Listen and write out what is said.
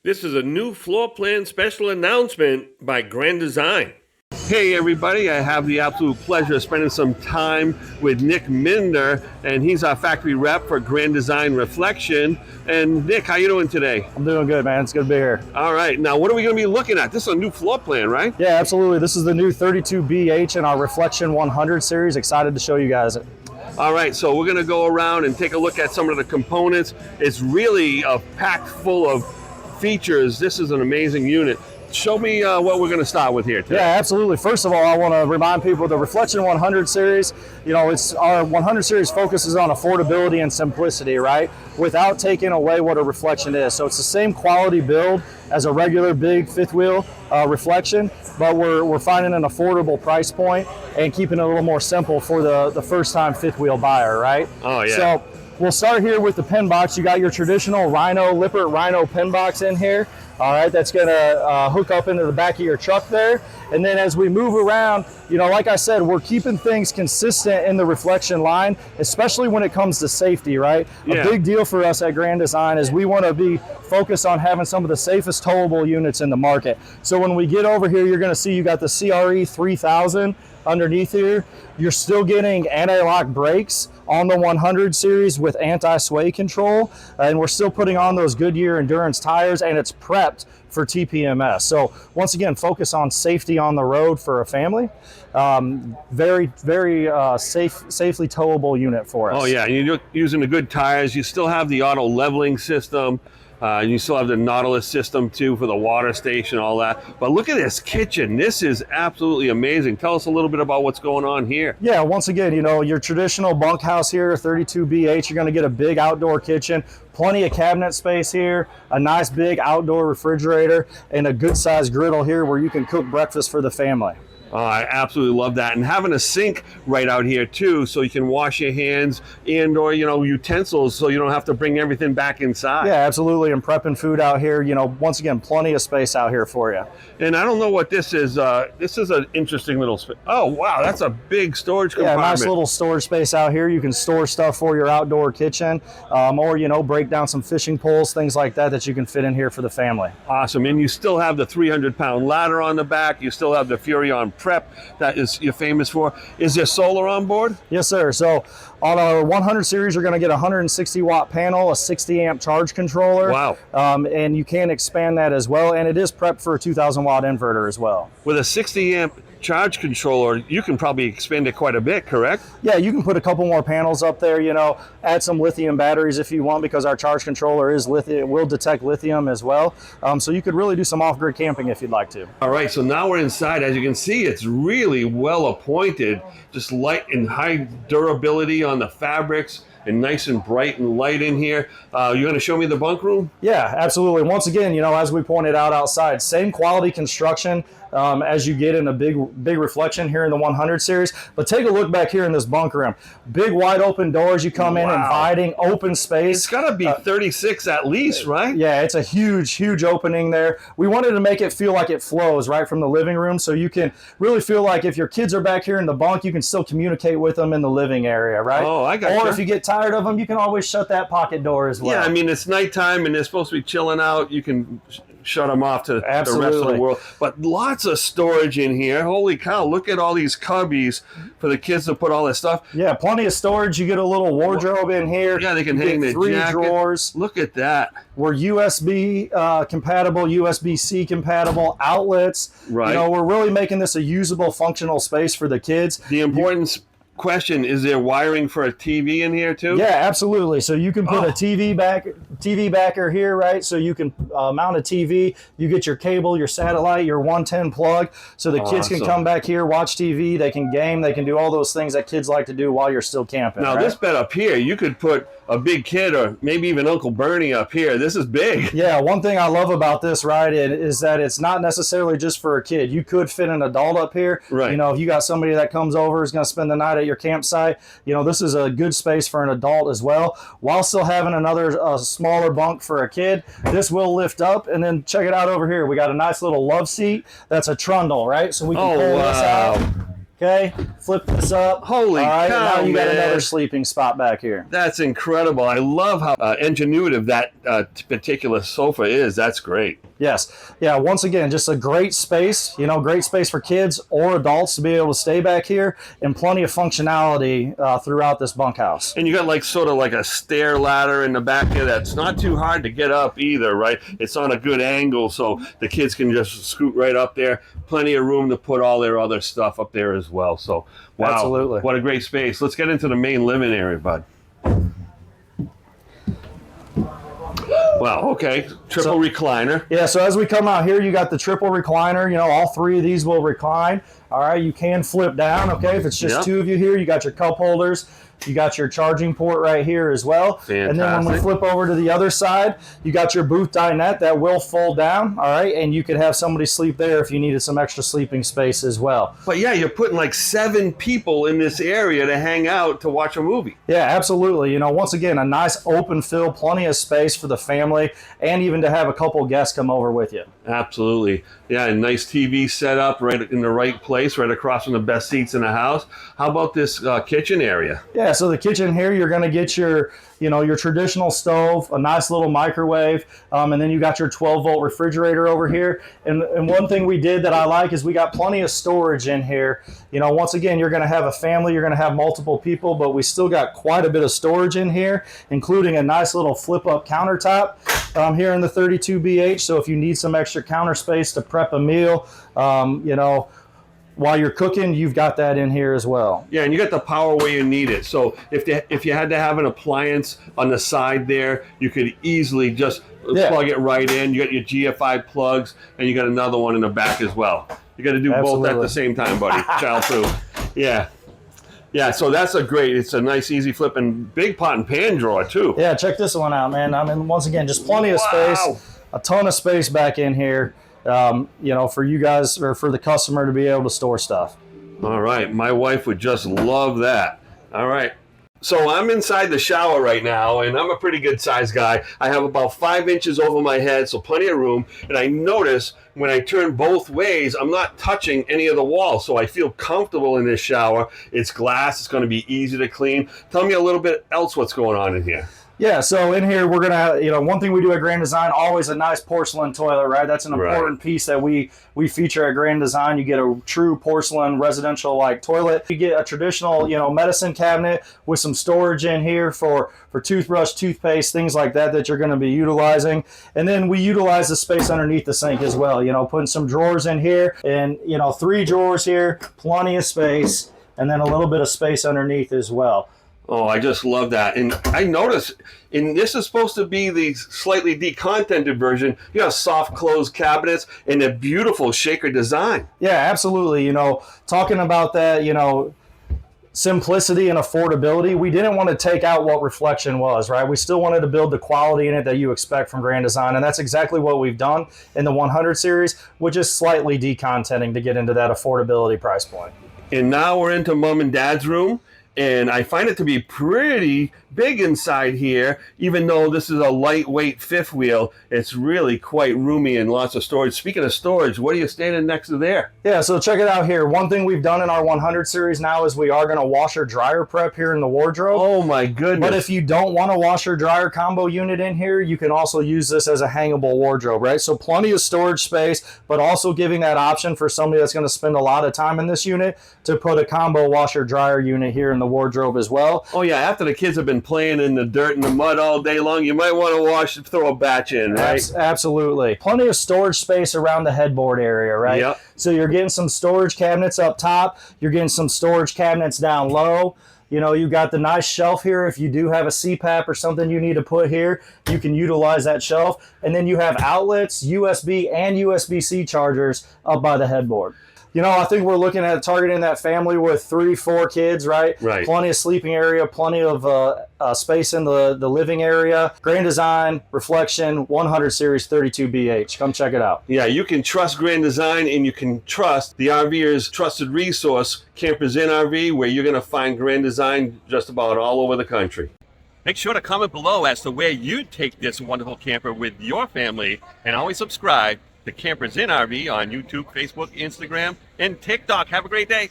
This is a new floor plan special announcement by Grand Design. Hey everybody, I have the absolute pleasure of spending some time with Nic Minder, and he's our factory rep for Grand Design Reflection. And Nick, how you doing today? I'm doing good, man. It's good to be here. All right, now what are we going to be looking at? This is a new floor plan, right? Yeah, absolutely. This is the new 32BH in our Reflection 100 series. Excited to show you guys it. All right, so we're going to go around and take a look at some of the components. It's really packed full of features. This is an amazing unit. Show me what we're going to start with here today. Yeah, absolutely. First of all, I want to remind people the Reflection 100 series, you know, it's our 100 series focuses on affordability and simplicity, right? Without taking away what a Reflection is. So it's the same quality build as a regular big fifth wheel Reflection, but we're finding an affordable price point and keeping it a little more simple for the first time fifth wheel buyer, right? Oh, yeah. So we'll start here with the pin box. You got your traditional Lippert Rino pin box in here. All right, that's gonna hook up into the back of your truck there. And then as we move around, you know, like I said, we're keeping things consistent in the Reflection line, especially when it comes to safety, right? Yeah. A big deal for us at Grand Design is we wanna be focused on having some of the safest towable units in the market. So when we get over here, you're gonna see you got the CRE3000 underneath here. You're still getting anti-lock brakes on the 100 series with anti-sway control, and we're still putting on those Goodyear Endurance Tires, and it's prepped for TPMS. So once again, focus on safety on the road for a family. Very safely towable unit for us. Oh yeah, and you're using the good tires. You still have the auto leveling system. You still have the Nautilus system too for the water station, all that. But look at this kitchen. This is absolutely amazing. Tell us a little bit about what's going on here. Yeah, once again, you know, your traditional bunkhouse here, 32BH, you're going to get a big outdoor kitchen, plenty of cabinet space here, a nice big outdoor refrigerator, and a good sized griddle here where you can cook breakfast for the family. Oh, I absolutely love that. And having a sink right out here too, so you can wash your hands and or, you know, utensils, so you don't have to bring everything back inside. Yeah, absolutely. And prepping food out here, you know, once again, plenty of space out here for you. And I don't know what this is. This is an interesting little space. Oh, wow, that's a big storage compartment. Yeah, nice little storage space out here. You can store stuff for your outdoor kitchen, or, you know, break down some fishing poles, things like that, that you can fit in here for the family. Awesome. And you still have the 300-pound ladder on the back. You still have the Furrion Prep that you're famous for. Is there solar on board? Yes, sir. So on our 100 series, you're going to get a 160 watt panel, a 60 amp charge controller. Wow. And you can expand that as well. And it is prepped for a 2000 watt inverter as well. With a 60 amp charge controller, you can probably expand it quite a bit, correct? Yeah, you can put a couple more panels up there, you know, add some lithium batteries if you want, because our charge controller is lithium, it will detect lithium as well. So you could really do some off-grid camping if you'd like to. All right, so now we're inside. As you can see, it's really well appointed, just light and high durability on the fabrics, and nice and bright and light in here. You're going to show me the bunk room? Yeah, absolutely. Once again, you know, as we pointed out outside, same quality construction as you get in a big Reflection here in the 100 series. But take a look back here in this bunk room. Big wide open doors. You come in, inviting, open space. It's got to be 36 at least, right? Yeah, it's a huge opening there. We wanted to make it feel like it flows right from the living room, so you can really feel like if your kids are back here in the bunk, you can still communicate with them in the living area, right? Oh, I got you. Or if you get tired of them, you can always shut that pocket door as well. Yeah, I mean, it's nighttime and they're supposed to be chilling out. You can shut them off to the rest of the world. But lots of storage in here. Holy cow, look at all these cubbies for the kids to put all this stuff. Yeah, plenty of storage. You get a little wardrobe in here. Yeah, they can hang their three jacket. drawers. Look at that. We're USB compatible, USB-C compatible outlets. Right. You know, we're really making this a usable, functional space for the kids. The important question, is there wiring for a TV in here too? Yeah, absolutely. So you can put a TV backer here, right? So you can mount a TV. You get your cable, your satellite, your 110 plug, so the kids can come back here, watch TV, they can game, they can do all those things that kids like to do while you're still camping. Now, this bed up here, you could put a big kid or maybe even Uncle Bernie up here. This is big. Yeah, one thing I love about this, right, is that it's not necessarily just for a kid. You could fit an adult up here. Right. You know, if you got somebody that comes over is going to spend the night at your campsite, you know, this is a good space for an adult as well, while still having another smaller bunk for a kid. This will lift up, and then check it out over here. We got a nice little love seat that's a trundle, right? So we can pull this out. Okay, flip this up. Holy cow, now you got man. another sleeping spot back here. That's incredible. I love how ingenuitive that particular sofa is. That's great. Yes. Yeah, once again, just a great space, great space for kids or adults to be able to stay back here, and plenty of functionality throughout this bunkhouse. And you got like sort of like a stair ladder in the back here that's not too hard to get up either, right? It's on a good angle, so the kids can just scoot right up there. Plenty of room to put all their other stuff up there as well. So, wow, absolutely. What a great space. Let's get into the main living area, bud. Wow, okay. Triple recliner. Yeah, so as we come out here, you got the triple recliner. All three of these will recline. All right, you can flip down, okay? If it's just two of you here, you got your cup holders. You got your charging port right here as well. Fantastic. And then when we flip over to the other side, you got your booth dinette that will fold down, all right? And you could have somebody sleep there if you needed some extra sleeping space as well. But yeah, you're putting like 7 people in this area to hang out to watch a movie. Yeah, absolutely. Once again, a nice open fill, plenty of space for the family, and even to have a couple guests come over with you. Absolutely. Yeah, a nice TV set up right in the right place, right across from the best seats in the house. How about this kitchen area? Yeah, so the kitchen here, you're going to get your, your traditional stove, a nice little microwave, and then you got your 12-volt refrigerator over here. And one thing we did that I like is we got plenty of storage in here. Once again, you're going to have a family, you're going to have multiple people, but we still got quite a bit of storage in here, including a nice little flip-up countertop here in the 32BH. So if you need some extra counter space to prep a meal, while you're cooking, you've got that in here as well. Yeah, and you got the power where you need it. So if you had to have an appliance on the side there, you could easily just plug it right in. You got your GFI plugs, and you got another one in the back as well. You got to do both at the same time, buddy. Childproof. Yeah. Yeah, so that's it's a nice easy flip and big pot and pan drawer too. Yeah, check this one out, man. Once again, just plenty of space, a ton of space back in here. For you guys or for the customer to be able to store stuff. All right. My wife would just love that. All right. So I'm inside the shower right now, and I'm a pretty good sized guy. I have about 5 inches over my head, so plenty of room. And I notice when I turn both ways, I'm not touching any of the walls, so I feel comfortable in this shower. It's glass. It's going to be easy to clean. Tell me a little bit else what's going on in here. Yeah, so in here we're going to, one thing we do at Grand Design, always a nice porcelain toilet, right? That's an important piece that we feature at Grand Design. You get a true porcelain residential-like toilet. You get a traditional, medicine cabinet with some storage in here for toothbrush, toothpaste, things like that you're going to be utilizing. And then we utilize the space underneath the sink as well, putting some drawers in here and, 3 drawers here, plenty of space, and then a little bit of space underneath as well. Oh, I just love that. And I noticed, and this is supposed to be the slightly decontented version, you have soft closed cabinets and a beautiful shaker design. Yeah, absolutely. Talking about that, simplicity and affordability, we didn't want to take out what reflection was, right? We still wanted to build the quality in it that you expect from Grand Design, and that's exactly what we've done in the 100 series, which is slightly decontenting to get into that affordability price point. And now we're into Mom and Dad's room. And I find it to be pretty big inside here, even though this is a lightweight fifth wheel. It's really quite roomy and lots of storage. Speaking of storage, what are you standing next to there? Yeah, so check it out here. One thing we've done in our 100 series now is we are going to washer dryer prep here in the wardrobe. Oh my goodness. But if you don't want a washer dryer combo unit in here, you can also use this as a hangable wardrobe, right? So plenty of storage space, but also giving that option for somebody that's going to spend a lot of time in this unit to put a combo washer dryer unit here in the wardrobe as well. Oh yeah, after the kids have been playing in the dirt and the mud all day long, you might want to throw a batch in, right? Absolutely. Plenty of storage space around the headboard area, right? Yep. So you're getting some storage cabinets up top, you're getting some storage cabinets down low. You got the nice shelf here. If you do have a CPAP or something you need to put here, you can utilize that shelf. And then you have outlets, USB and USB-C chargers up by the headboard. I think we're looking at targeting that family with 3-4 kids, right? Right. Plenty of sleeping area, plenty of space in the living area. Grand Design, Reflection, 100 Series 32BH. Come check it out. Yeah, you can trust Grand Design, and you can trust the RVer's trusted resource, Campers in RV, where you're going to find Grand Design just about all over the country. Make sure to comment below as to where you take this wonderful camper with your family, and always subscribe to Campers in RV on YouTube, Facebook, Instagram, and TikTok. Have a great day.